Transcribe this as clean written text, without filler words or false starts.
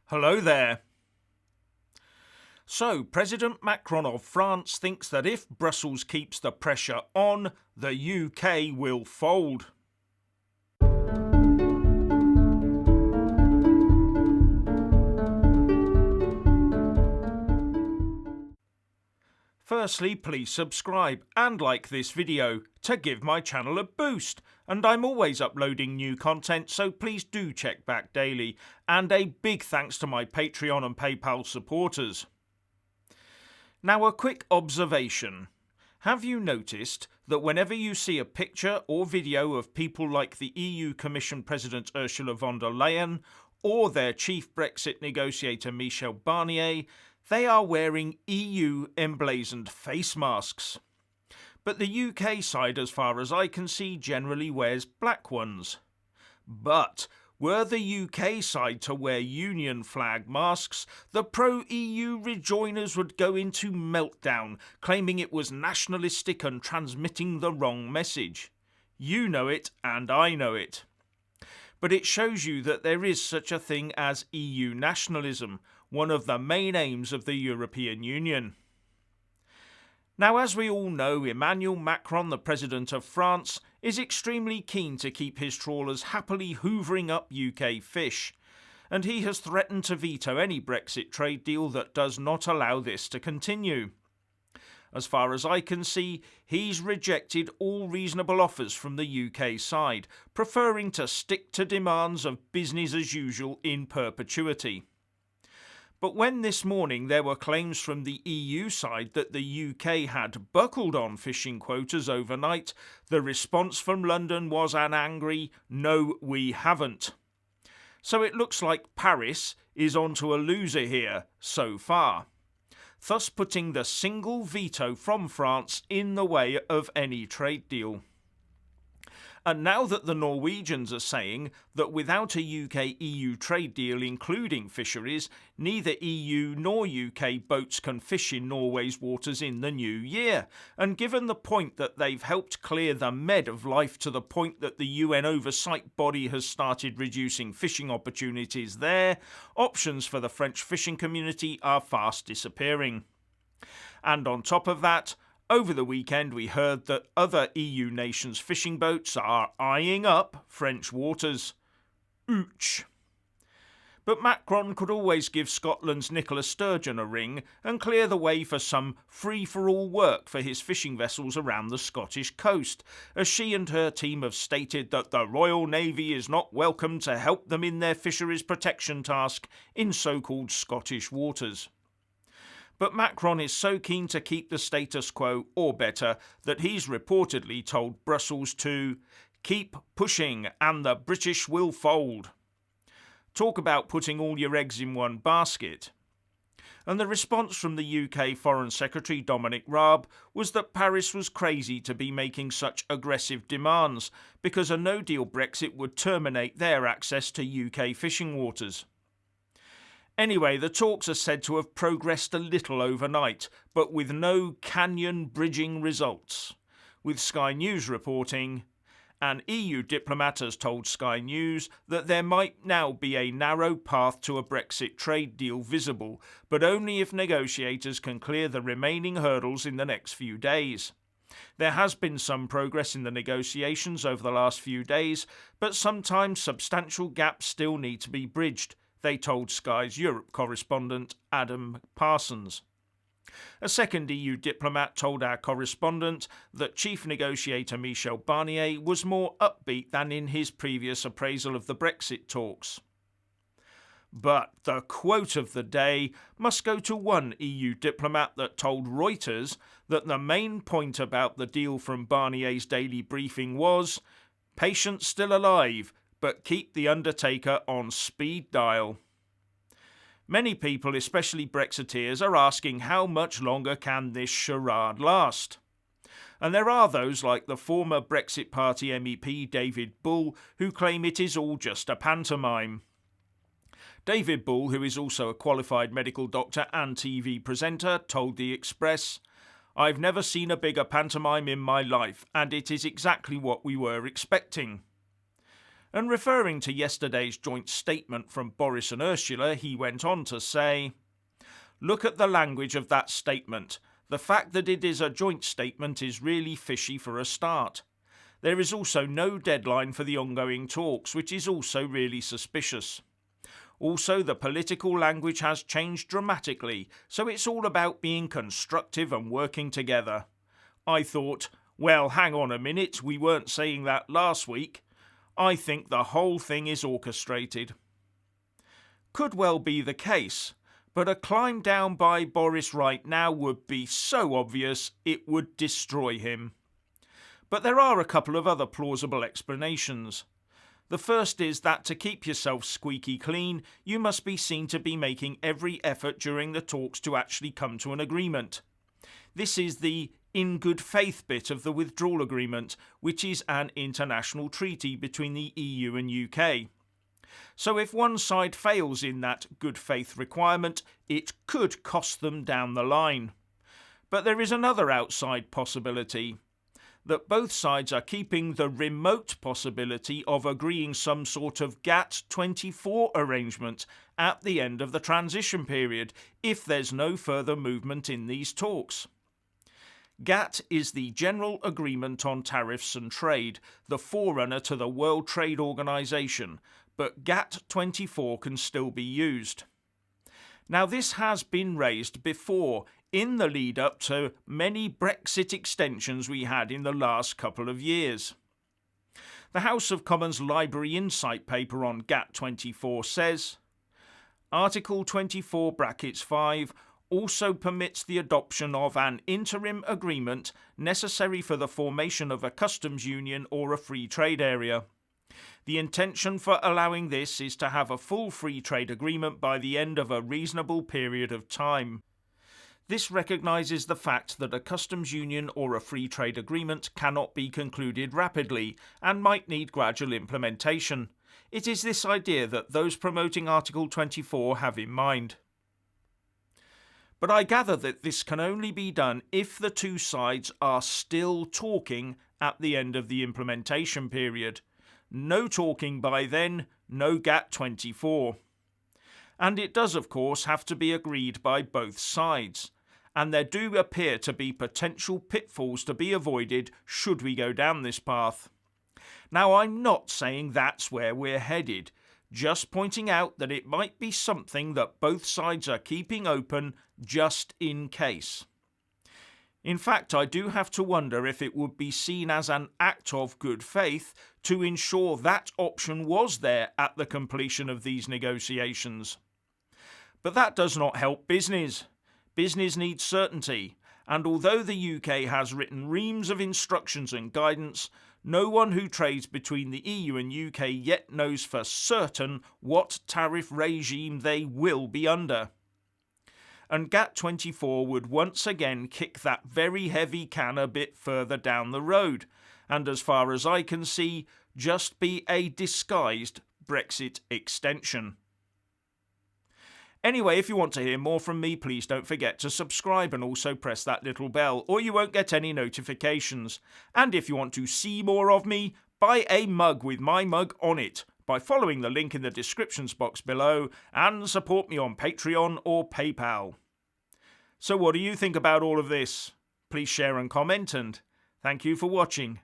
Hello there. So, President Macron of France thinks that if Brussels keeps the pressure on, the UK will fold. Firstly, please subscribe and like this video to give my channel a boost, and I'm always uploading new content, so please do check back daily, and a big thanks to my Patreon and PayPal supporters. Now, a quick observation. Have you noticed that whenever you see a picture or video of people like the EU Commission President Ursula von der Leyen or their chief Brexit negotiator Michel Barnier, they are wearing EU emblazoned face masks? But the UK side, as far as I can see, generally wears black ones. But were the UK side to wear Union flag masks, the pro-EU rejoiners would go into meltdown, claiming it was nationalistic and transmitting the wrong message. You know it, and I know it. But it shows you that there is such a thing as EU nationalism, one of the main aims of the European Union. Now, as we all know, Emmanuel Macron, the President of France, is extremely keen to keep his trawlers happily hoovering up UK fish, and he has threatened to veto any Brexit trade deal that does not allow this to continue. As far as I can see, he's rejected all reasonable offers from the UK side, preferring to stick to demands of business as usual in perpetuity. But when this morning there were claims from the EU side that the UK had buckled on fishing quotas overnight, the response from London was an angry, "No, we haven't." So it looks like Paris is onto a loser here so far, thus putting the single veto from France in the way of any trade deal. And now that the Norwegians are saying that without a UK-EU trade deal including fisheries, neither EU nor UK boats can fish in Norway's waters in the new year, and given the point that they've helped clear the Med of life to the point that the UN oversight body has started reducing fishing opportunities there, options for the French fishing community are fast disappearing. And on top of that, over the weekend we heard that other EU nations' fishing boats are eyeing up French waters. Ouch. But Macron could always give Scotland's Nicola Sturgeon a ring and clear the way for some free-for-all work for his fishing vessels around the Scottish coast, as she and her team have stated that the Royal Navy is not welcome to help them in their fisheries protection task in so-called Scottish waters. But Macron is so keen to keep the status quo, or better, that he's reportedly told Brussels to keep pushing and the British will fold. Talk about putting all your eggs in one basket. And the response from the UK Foreign Secretary Dominic Raab was that Paris was crazy to be making such aggressive demands, because a no-deal Brexit would terminate their access to UK fishing waters. Anyway, the talks are said to have progressed a little overnight, but with no canyon-bridging results, with Sky News reporting, an EU diplomat has told Sky News that there might now be a narrow path to a Brexit trade deal visible, but only if negotiators can clear the remaining hurdles in the next few days. There has been some progress in the negotiations over the last few days, but sometimes substantial gaps still need to be bridged, they told Sky's Europe correspondent Adam Parsons. A second EU diplomat told our correspondent that chief negotiator Michel Barnier was more upbeat than in his previous appraisal of the Brexit talks. But the quote of the day must go to one EU diplomat that told Reuters that the main point about the deal from Barnier's daily briefing was, "Patients still alive, but keep the Undertaker on speed dial." Many people, especially Brexiteers, are asking how much longer can this charade last? And there are those like the former Brexit Party MEP David Bull who claim it is all just a pantomime. David Bull, who is also a qualified medical doctor and TV presenter, told The Express, "I've never seen a bigger pantomime in my life, and it is exactly what we were expecting." And referring to yesterday's joint statement from Boris and Ursula, he went on to say, "Look at the language of that statement. The fact that it is a joint statement is really fishy for a start. There is also no deadline for the ongoing talks, which is also really suspicious. Also, the political language has changed dramatically, so it's all about being constructive and working together." I thought, well, hang on a minute, we weren't saying that last week. I think the whole thing is orchestrated. Could well be the case, but a climb down by Boris right now would be so obvious it would destroy him. But there are a couple of other plausible explanations. The first is that to keep yourself squeaky clean, you must be seen to be making every effort during the talks to actually come to an agreement. This is the in good faith bit of the withdrawal agreement, which is an international treaty between the EU and UK. So if one side fails in that good faith requirement, it could cost them down the line. But there is another outside possibility, that both sides are keeping the remote possibility of agreeing some sort of GATT-24 arrangement at the end of the transition period, if there's no further movement in these talks. GATT is the General Agreement on Tariffs and Trade, the forerunner to the World Trade Organization, but GATT-24 can still be used. Now, this has been raised before, in the lead up to many Brexit extensions we had in the last couple of years. The House of Commons Library Insight paper on GATT-24 says, Article 24 brackets 5 also permits the adoption of an interim agreement necessary for the formation of a customs union or a free trade area. The intention for allowing this is to have a full free trade agreement by the end of a reasonable period of time. This recognises the fact that a customs union or a free trade agreement cannot be concluded rapidly and might need gradual implementation. It is this idea that those promoting Article 24 have in mind. But I gather that this can only be done if the two sides are still talking at the end of the implementation period. No talking by then, no GATT-24. And it does, of course, have to be agreed by both sides. And there do appear to be potential pitfalls to be avoided should we go down this path. Now, I'm not saying that's where we're headed, just pointing out that it might be something that both sides are keeping open just in case. In fact, I do have to wonder if it would be seen as an act of good faith to ensure that option was there at the completion of these negotiations. But that does not help business. Business needs certainty, and although the UK has written reams of instructions and guidance, no one who trades between the EU and UK yet knows for certain what tariff regime they will be under. And GATT-24 would once again kick that very heavy can a bit further down the road, and as far as I can see, just be a disguised Brexit extension. Anyway, if you want to hear more from me, please don't forget to subscribe and also press that little bell, or you won't get any notifications. And if you want to see more of me, buy a mug with my mug on it by following the link in the descriptions box below, and support me on Patreon or PayPal. So what do you think about all of this? Please share and comment, and thank you for watching.